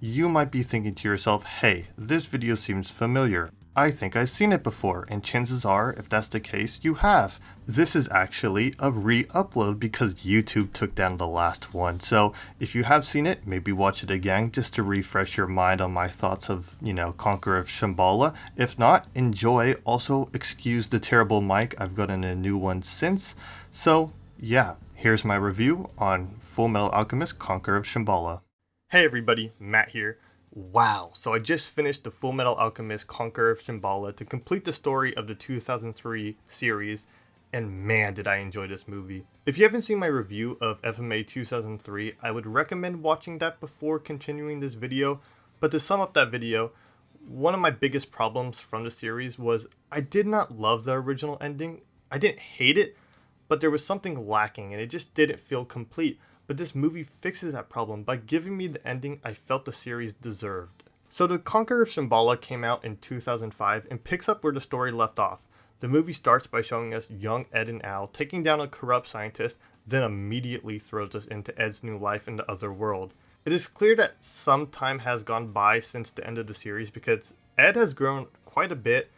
You might be thinking to yourself, hey, this video seems familiar. I think I've seen it before, and chances are, if that's the case, you have. This is actually a re-upload because YouTube took down the last one. So if you have seen it, maybe watch it again just to refresh your mind on my thoughts of, Conqueror of Shamballa. If not, enjoy. Also, excuse the terrible mic. I've gotten a new one since. So yeah, here's my review on Fullmetal Alchemist Conqueror of Shamballa. Hey everybody, Matt here. Wow, so I just finished the Fullmetal Alchemist Conqueror of Shamballa to complete the story of the 2003 series, and man did I enjoy this movie. If you haven't seen my review of FMA 2003, I would recommend watching that before continuing this video, but to sum up that video, one of my biggest problems from the series was I did not love the original ending. I didn't hate it, but there was something lacking and it just didn't feel complete. But this movie fixes that problem by giving me the ending I felt the series deserved. So the Conqueror of Shamballa came out in 2005 and picks up where the story left off. The movie starts by showing us young Ed and Al taking down a corrupt scientist, then immediately throws us into Ed's new life in the other world. It is clear that some time has gone by since the end of the series because Ed has grown quite a bit,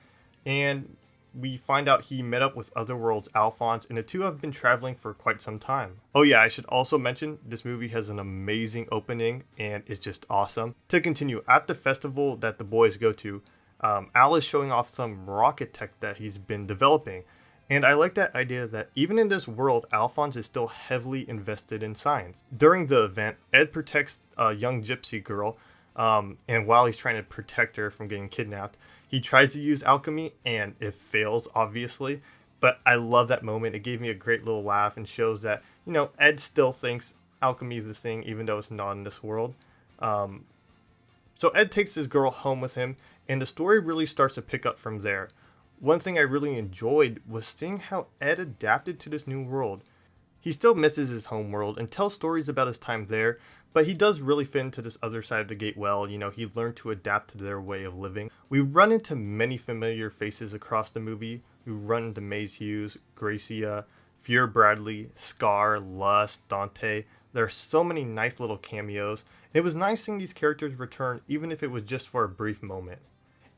and we find out he met up with Otherworld's Alphonse, and the two have been traveling for quite some time. Oh yeah, I should also mention this movie has an amazing opening and it's just awesome. To continue, at the festival that the boys go to, Al is showing off some rocket tech that he's been developing. And I like that idea that even in this world, Alphonse is still heavily invested in science. During the event, Ed protects a young gypsy girl, and while he's trying to protect her from getting kidnapped, he tries to use alchemy and it fails, obviously. But I love that moment. It gave me a great little laugh and shows that, Ed still thinks alchemy is this thing, even though it's not in this world. So Ed takes his girl home with him, and the story really starts to pick up from there. One thing I really enjoyed was seeing how Ed adapted to this new world. He still misses his home world and tells stories about his time there, but he does really fit into this other side of the gate well. He learned to adapt to their way of living. We run into many familiar faces across the movie. We run into Maze Hughes, Gracia, Fear Bradley, Scar, Lust, Dante. There are so many nice little cameos. It was nice seeing these characters return, even if it was just for a brief moment.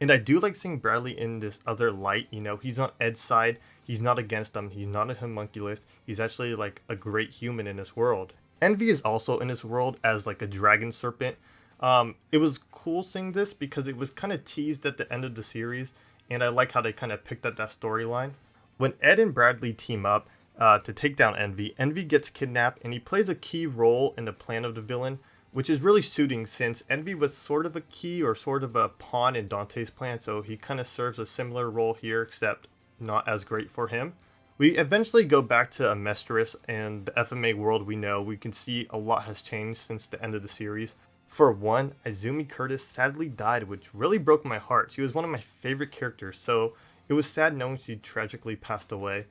And I do like seeing Bradley in this other light. He's on Ed's side. He's not against them. He's not a homunculus. He's actually like a great human in this world. Envy is also in this world as like a dragon serpent. It was cool seeing this because it was kind of teased at the end of the series, and I like how they kind of picked up that storyline. When Ed and Bradley team up to take down Envy, Envy gets kidnapped and he plays a key role in the plan of the villain, which is really suiting since Envy was sort of a key or sort of a pawn in Dante's plan, so he kind of serves a similar role here, except not as great for him. We eventually go back to Amestris and the FMA world we know. We can see a lot has changed since the end of the series. For one, Izumi Curtis sadly died, which really broke my heart. She was one of my favorite characters, so it was sad knowing she tragically passed away.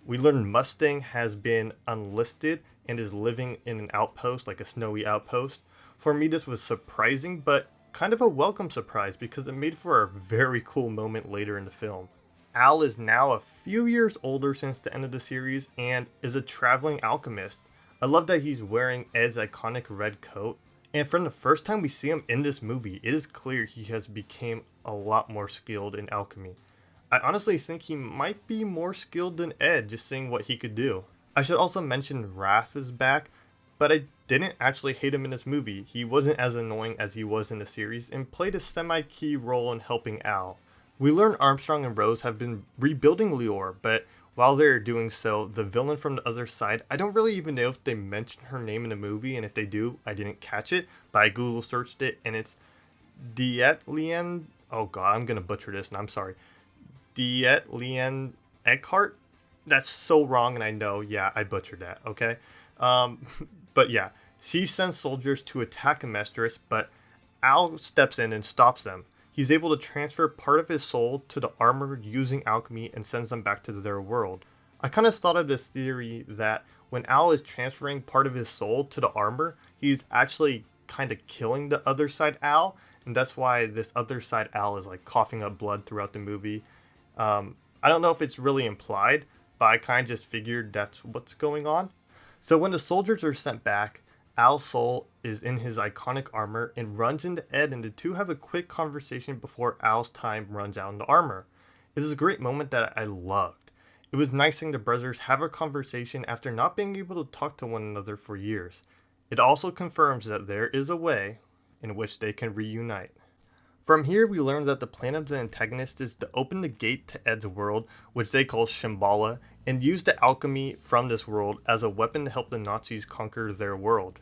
We learned Mustang has been unlisted and is living in an outpost, like a snowy outpost. For me, this was surprising, but kind of a welcome surprise because it made for a very cool moment later in the film. Al is now a few years older since the end of the series and is a traveling alchemist. I love that he's wearing Ed's iconic red coat. And from the first time we see him in this movie, it is clear he has become a lot more skilled in alchemy. I honestly think he might be more skilled than Ed, just seeing what he could do. I should also mention Wrath is back, but I didn't actually hate him in this movie. He wasn't as annoying as he was in the series and played a semi-key role in helping Al. We learn Armstrong and Rose have been rebuilding Lior, but while they're doing so, the villain from the other side, I don't really even know if they mention her name in the movie, and if they do, I didn't catch it, but I Google searched it, and it's Diet-Lien, oh god, I'm gonna butcher this, and I'm sorry, Diet-Lien Eckhart? That's so wrong, and I know, yeah, I butchered that, okay? But yeah, she sends soldiers to attack Amestris, but Al steps in and stops them. He's able to transfer part of his soul to the armor using alchemy and sends them back to their world. I kind of thought of this theory that when Al is transferring part of his soul to the armor, he's actually kind of killing the other side Al, and that's why this other side Al is like coughing up blood throughout the movie. I don't know if it's really implied, but I kind of just figured that's what's going on. So when the soldiers are sent back, Al's soul is in his iconic armor and runs into Ed, and the two have a quick conversation before Al's time runs out in the armor. It is a great moment that I loved. It was nice seeing the brothers have a conversation after not being able to talk to one another for years. It also confirms that there is a way in which they can reunite. From here, we learn that the plan of the antagonist is to open the gate to Ed's world, which they call Shamballa, and use the alchemy from this world as a weapon to help the Nazis conquer their world.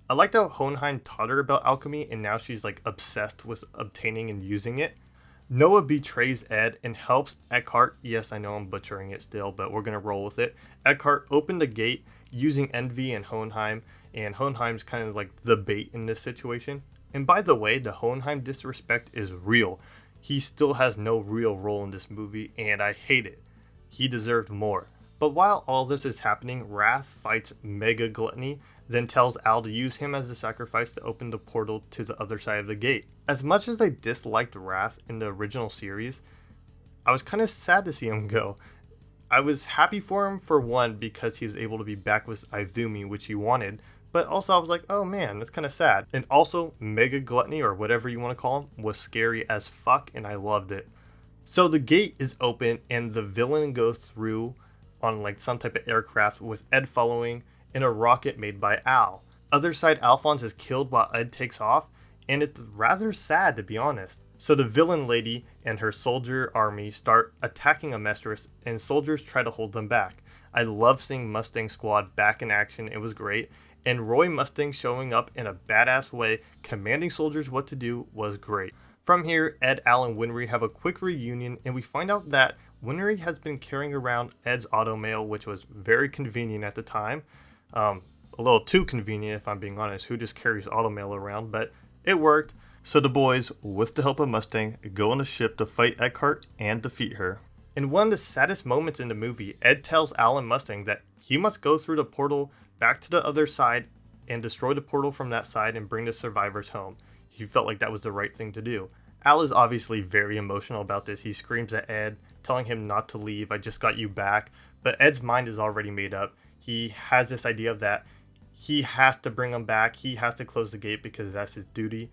I liked how Huy-N taught her about alchemy, and now she's like obsessed with obtaining and using it. Noah betrays Ed and helps Eckhart. Yes, I know I'm butchering it still, but we're going to roll with it. Eckhart opened the gate using Envy and Huy-N, and Huy-N's kind of like the bait in this situation. And by the way, the Huy-N disrespect is real. He still has no real role in this movie, and I hate it. He deserved more. But while all this is happening, Wrath fights Mega Gluttony, then tells Al to use him as a sacrifice to open the portal to the other side of the gate. As much as I disliked Wrath in the original series, I was kind of sad to see him go. I was happy for him, for one, because he was able to be back with Izumi, which he wanted, but also I was like, oh man, that's kind of sad. And also, Mega Gluttony, or whatever you want to call him, was scary as fuck, and I loved it. So the gate is open, and the villain goes through on like some type of aircraft with Ed following in a rocket made by Al. Other side, Alphonse is killed while Ed takes off, and it's rather sad to be honest. So the villain lady and her soldier army start attacking Amestris, and soldiers try to hold them back. I love seeing Mustang Squad back in action, it was great. And Roy Mustang showing up in a badass way, commanding soldiers what to do, was great. From here, Ed, Al, and Winry have a quick reunion, and we find out that Winry has been carrying around Ed's automail, which was very convenient at the time. A little too convenient if I'm being honest, who just carries automail around, but it worked. So the boys, with the help of Mustang, go on a ship to fight Eckhart and defeat her. In one of the saddest moments in the movie, Ed tells Al and Mustang that he must go through the portal back to the other side and destroy the portal from that side and bring the survivors home. He felt like that was the right thing to do. Al is obviously very emotional about this. He screams at Ed, telling him not to leave, I just got you back. But Ed's mind is already made up. He has this idea of that he has to bring him back, he has to close the gate because that's his duty.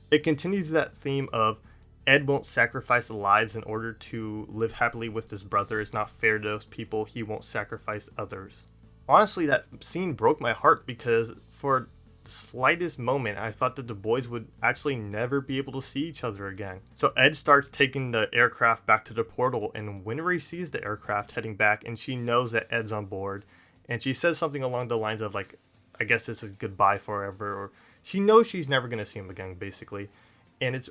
It continues that theme of Ed won't sacrifice lives in order to live happily with his brother. It's not fair to those people. He won't sacrifice others. Honestly, that scene broke my heart because for the slightest moment, I thought that the boys would actually never be able to see each other again. So Ed starts taking the aircraft back to the portal, and Winry sees the aircraft heading back, and she knows that Ed's on board. And she says something along the lines of like, I guess this is goodbye forever, or she knows she's never going to see him again, basically. And it's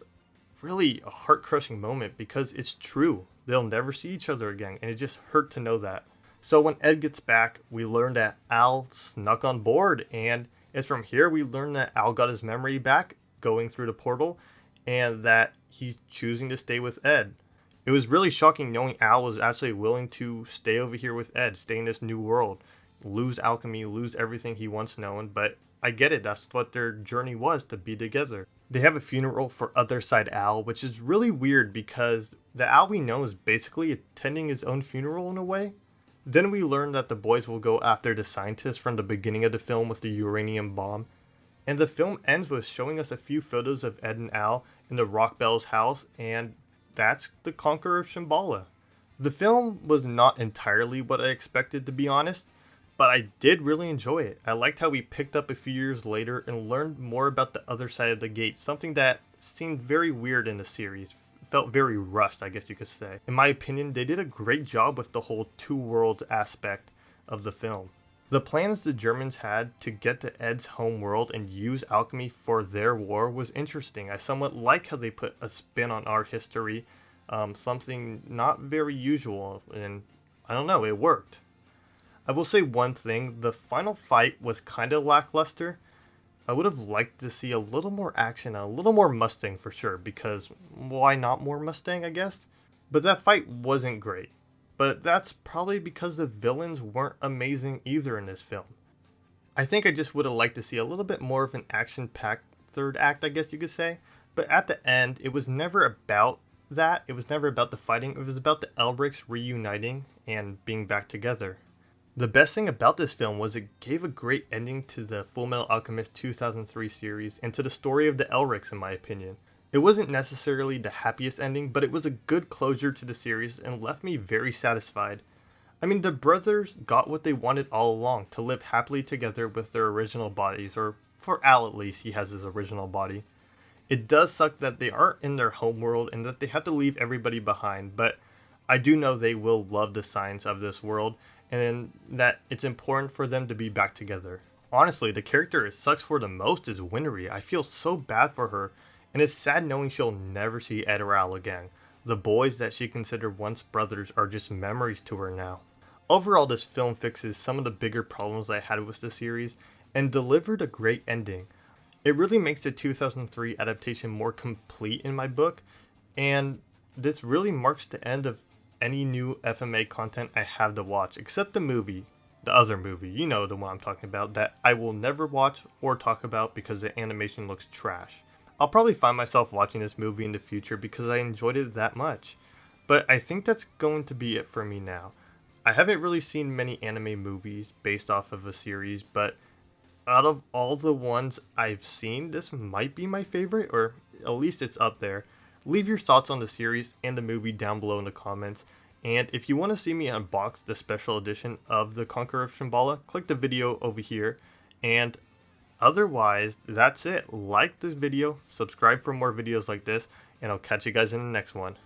really a heart-crushing moment because it's true. They'll never see each other again, and it just hurt to know that. So when Ed gets back, we learn that Al snuck on board, and it's from here we learn that Al got his memory back going through the portal, and that he's choosing to stay with Ed. It was really shocking knowing Al was actually willing to stay over here with Ed, stay in this new world, lose alchemy, lose everything he once known, but I get it, that's what their journey was, to be together. They have a funeral for Other Side Al, which is really weird because the Al we know is basically attending his own funeral in a way. Then we learn that the boys will go after the scientist from the beginning of the film with the uranium bomb. And the film ends with showing us a few photos of Ed and Al in the Rockbell's house, and that's the Conqueror of Shamballa. The film was not entirely what I expected, to be honest, but I did really enjoy it. I liked how we picked up a few years later and learned more about the other side of the gate, something that seemed very weird in the series. Felt very rushed, I guess you could say. In my opinion, they did a great job with the whole two worlds aspect of the film. The plans the Germans had to get to Ed's home world and use alchemy for their war was interesting. I somewhat like how they put a spin on our history, something not very usual, and I don't know, it worked. I will say one thing, the final fight was kind of lackluster. I would have liked to see a little more action, a little more Mustang for sure, because why not more Mustang, I guess? But that fight wasn't great. But that's probably because the villains weren't amazing either in this film. I think I just would have liked to see a little bit more of an action-packed third act, I guess you could say. But at the end, it was never about that. It was never about the fighting. It was about the Elrics reuniting and being back together. The best thing about this film was it gave a great ending to the Fullmetal Alchemist 2003 series and to the story of the Elrics, in my opinion. It wasn't necessarily the happiest ending, but it was a good closure to the series and left me very satisfied. I mean, the brothers got what they wanted all along, to live happily together with their original bodies, or for Al at least, he has his original body. It does suck that they aren't in their home world and that they have to leave everybody behind, but I do know they will love the science of this world and that it's important for them to be back together. Honestly, the character it sucks for the most is Winry. I feel so bad for her, and it's sad knowing she'll never see Ed or Al again. The boys that she considered once brothers are just memories to her now. Overall, this film fixes some of the bigger problems I had with the series and delivered a great ending. It really makes the 2003 adaptation more complete in my book, and this really marks the end of any new FMA content I have to watch, except the movie, the other movie, you know the one I'm talking about, that I will never watch or talk about because the animation looks trash. I'll probably find myself watching this movie in the future because I enjoyed it that much, but I think that's going to be it for me now. I haven't really seen many anime movies based off of a series, but out of all the ones I've seen, this might be my favorite, or at least it's up there. Leave your thoughts on the series and the movie down below in the comments. And if you want to see me unbox the special edition of the Conqueror of Shamballa, click the video over here. And otherwise, that's it. Like this video, subscribe for more videos like this, and I'll catch you guys in the next one.